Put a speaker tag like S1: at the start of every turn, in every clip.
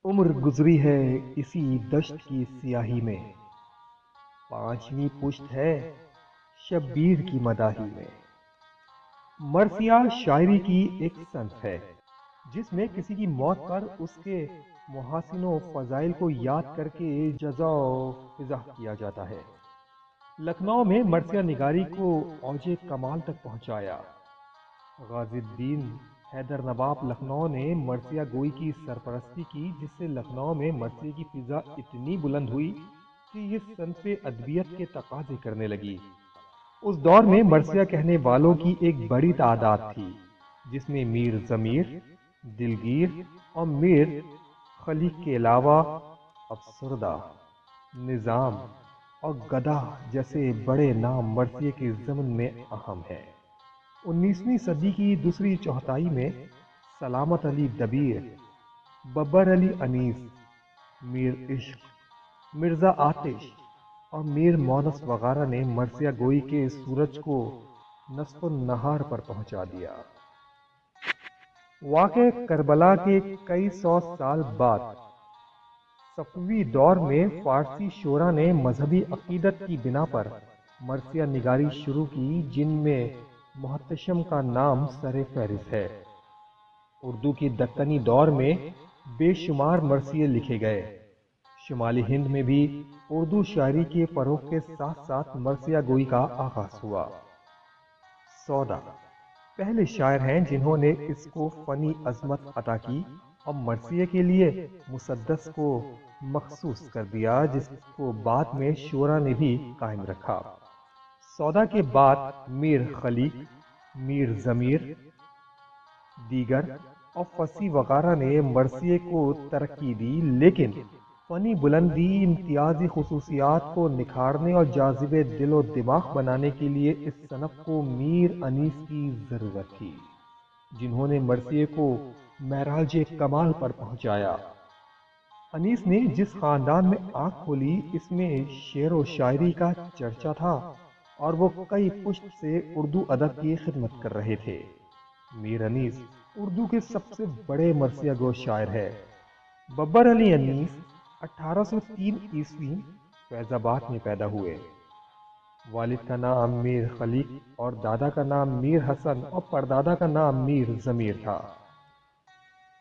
S1: عمر گزری ہے اسی دشت کی سیاہی میں، پانچویں پشت ہے شبیر کی مداحی میں۔ مرثیہ شاعری کی ایک صنف ہے جس میں کسی کی موت پر اس کے محاسن و فضائل کو یاد کر کے جزا و فضح کیا جاتا ہے۔ لکھنؤ میں مرثیہ نگاری کو اوج کمال تک پہنچایا۔ غازی الدین حیدر نواب لکھنؤ نے مرثیہ گوئی کی سرپرستی کی، جس سے لکھنؤ میں مرثیے کی فضا اتنی بلند ہوئی کہ یہ صنف ادبیت کے تقاضے کرنے لگی۔ اس دور میں مرثیہ کہنے والوں کی ایک بڑی تعداد تھی، جس میں میر ضمیر، دلگیر اور میر خلیق کے علاوہ افسردہ، نظام اور گدا جیسے بڑے نام مرثیے کے ضمن میں اہم ہیں۔ 19ویں صدی کی دوسری چوتھائی میں سلامت علی دبیر، ببر علی انیس، میر عشق، مرزا آتش اور میر مونس وغیرہ نے مرثیہ گوئی کے سورج کو نصف النہار پر پہنچا دیا۔ واقع کربلا کے کئی سو سال بعد صفوی دور میں فارسی شعراء نے مذہبی عقیدت کی بنا پر مرثیہ نگاری شروع کی، جن میں محتشم کا نام سر فہرست ہے۔ اردو کی دکنی دور میں بے شمار مرثیے لکھے گئے۔ شمالی ہند میں بھی اردو شاعری کے فروغ کے ساتھ ساتھ مرثیہ گوئی کا آغاز ہوا۔ سودا پہلے شاعر ہیں جنہوں نے اس کو فنی عظمت عطا کی اور مرثیے کے لیے مسدس کو مخصوص کر دیا، جس کو بعد میں شعراء نے بھی قائم رکھا۔ سودا کے بعد میر خلیق، میر ضمیر، دیگر اور فصیح وغیرہ نے مرثیے کو ترقی دی، لیکن فنی بلندی، امتیازی خصوصیات کو نکھارنے اور جاذب دل و دماغ بنانے کے لیے اس صنف کو میر انیس کی ضرورت تھی، جنہوں نے مرثیے کو معراج کمال پر پہنچایا۔ انیس نے جس خاندان میں آنکھ کھولی، اس میں شعر و شاعری کا چرچا تھا اور وہ کئی پشت سے اردو ادب کی خدمت کر رہے تھے۔ میر انیس اردو کے سب سے بڑے مرثیہ گو شاعر ہے۔ ببر علی انیس 1803 عیسوی فیض آباد میں پیدا ہوئے۔ والد کا نام میر خلیق اور دادا کا نام میر حسن اور پردادا کا نام میر ضمیر تھا۔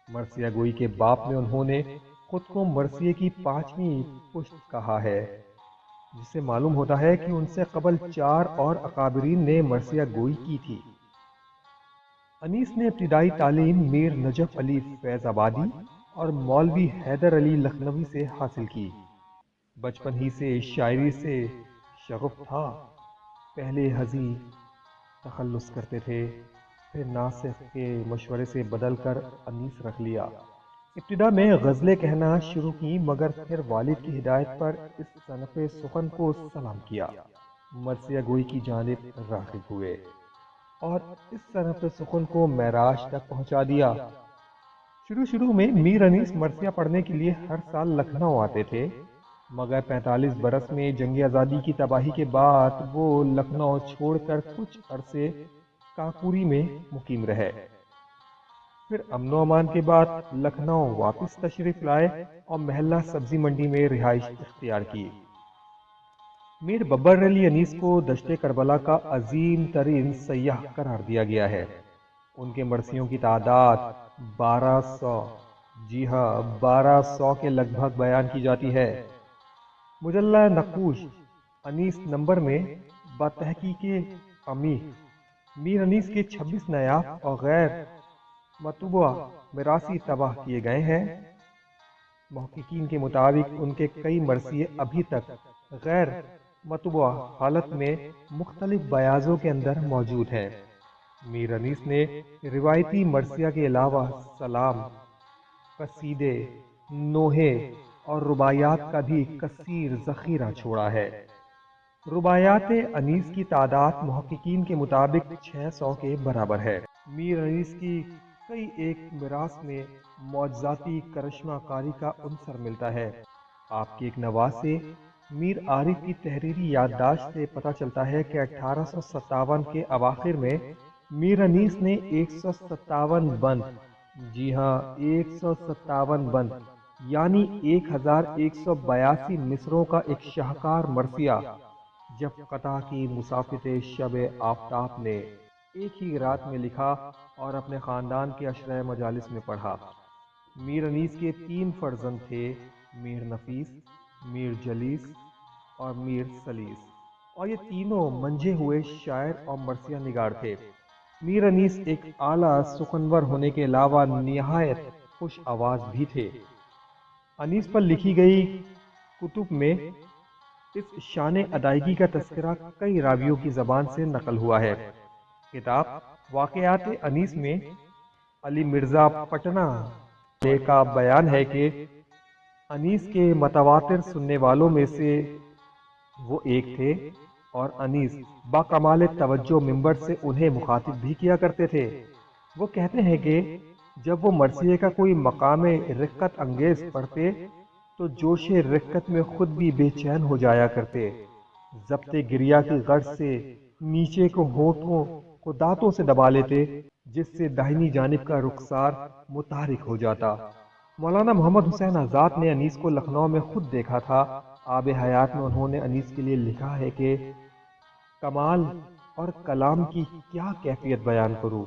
S1: مرثیہ گوئی کے باب میں انہوں نے خود کو مرثیے کی پانچویں پشت کہا ہے، جس سے معلوم ہوتا ہے کہ ان سے قبل 4 اور اکابرین نے مرثیہ گوئی کی تھی۔ انیس نے ابتدائی تعلیم میر نجف علی فیض آبادی اور مولوی حیدر علی لکھنوی سے حاصل کی۔ بچپن ہی سے شاعری سے شغف تھا۔ پہلے حزیں تخلص کرتے تھے، پھر ناصح کے مشورے سے بدل کر انیس رکھ لیا۔ ابتدا میں غزلیں کہنا شروع کی، مگر پھر والد کی ہدایت پر اس صنف سخن کو سلام کیا، مرثیہ گوئی کی جانب راغب ہوئے اور اس صنف سخن کو معراج تک پہنچا دیا۔ شروع میں میر انیس مرثیہ پڑھنے کے لیے ہر سال لکھنؤ آتے تھے، مگر 45 برس میں جنگ آزادی کی تباہی کے بعد وہ لکھنؤ چھوڑ کر کچھ عرصے کانپوری میں مقیم رہے۔ پھر امن و امان کے بعد لکھنؤ واپس تشریف لائے اور محلہ سبزی منڈی میں رہائش اختیار کی۔ میر ببر علی انیس کو دشت کربلا کا عظیم ترین سیاح قرار دیا گیا ہے۔ ان کے مرثیوں کی تعداد 1200، جی ہاں 1200 کے لگ بھگ بیان کی جاتی ہے۔ مجلہ نقوش انیس نمبر میں بتحقیق امی میر انیس کے 26 نایاب اور غیر مطبوعہ میراثی طبع کیے گئے ہیں۔ محققین کے مطابق ان کے کئی مرثیے ابھی تک غیر مطبوعہ حالت میں مختلف بیاضوں کے اندر موجود ہیں۔ میر انیس نے روایتی مرثیہ کے علاوہ سلام، قصیدے، نوحے اور رباعیات کا بھی کثیر ذخیرہ چھوڑا ہے۔ رباعیات انیس کی تعداد محققین کے مطابق 600 کے برابر ہے۔ میر انیس کی کئی ایک میراث میں معجزاتی کرشمہ کاری کا عنصر ملتا ہے۔ آپ کے ایک نواسے میر عارف کی تحریری یادداشت سے پتہ چلتا ہے کہ 1857 کے اواخر میں میر انیس نے 157 بند، جی ہاں 157 بند یعنی 1182 مصروں کا ایک شاہکار مرثیہ جب قطع کی مسافت شب آفتاب نے ایک ہی رات میں لکھا اور اپنے خاندان کے عشرۂ مجالس میں پڑھا۔ میر انیس کے 3 فرزند تھے، میر نفیس، میر جلیس اور میر سلیس، اور یہ تینوں منجھے ہوئے شاعر اور مرثیہ نگار تھے۔ میر انیس ایک اعلیٰ سخنور ہونے کے علاوہ نہایت خوش آواز بھی تھے۔ انیس پر لکھی گئی کتب میں اس شان ادائیگی کا تذکرہ کئی راویوں کی زبان سے نقل ہوا ہے۔ کتاب واقعات انیس میں علی مرزا پٹنہ کا بیان ہے کہ انیس کے متواتر سننے والوں میں سے وہ ایک تھے، اور انیس باکمال توجہ منبر سے انہیں مخاطب بھی کیا کرتے تھے۔ وہ کہتے ہیں کہ جب وہ مرثیے کا کوئی مقام رقت انگیز پڑھتے تو جوش رقت میں خود بھی بے چین ہو جایا کرتے، ضبط گریہ کی غرض سے نیچے کو ہونٹوں کو دانتوں سے دبا لیتے، جس سے داہنی جانب کا رخسار متحرک ہو جاتا۔ مولانا محمد حسین آزاد نے انیس کو لکھنؤ میں خود دیکھا تھا۔ آب حیات میں انہوں نے انیس کے لیے لکھا ہے کہ کمال اور کلام کی کیا کیفیت بیان کروں،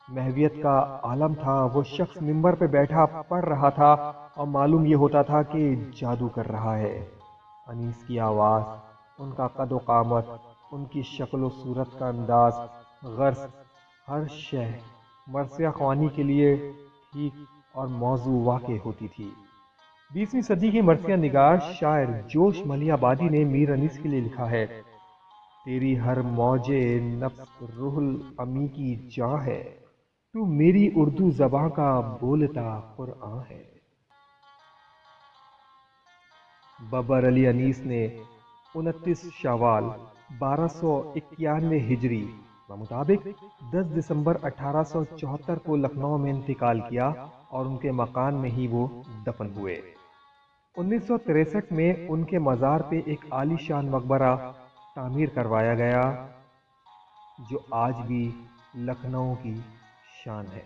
S1: محویت کا عالم تھا۔ وہ شخص ممبر پہ بیٹھا پڑھ رہا تھا اور معلوم یہ ہوتا تھا کہ جادو کر رہا ہے۔ انیس کی آواز، ان کا قد و قامت، ان کی شکل و صورت کا انداز، غرض ہر شے مرثیہ خوانی کے لیے ٹھیک اور موضوع واقع ہوتی تھی۔ 20ویں صدی کے مرثیہ نگار شاعر جوش ملی آبادی نے میر انیس کے لیے لکھا ہے: تیری ہر موج نفس روح الامی کی جاں ہے، تو میری اردو زباں کا بولتا قرآن ہے۔ ببر علی انیس نے 29 شوال 1291 ہجری بمطابق 10 دسمبر 1874 کو لکھنؤ میں انتقال کیا اور ان کے مکان میں ہی وہ دفن ہوئے۔ 1963 میں ان کے مزار پہ ایک عالی شان مقبرہ تعمیر کروایا گیا جو آج بھی لکھنؤ کی شان ہے۔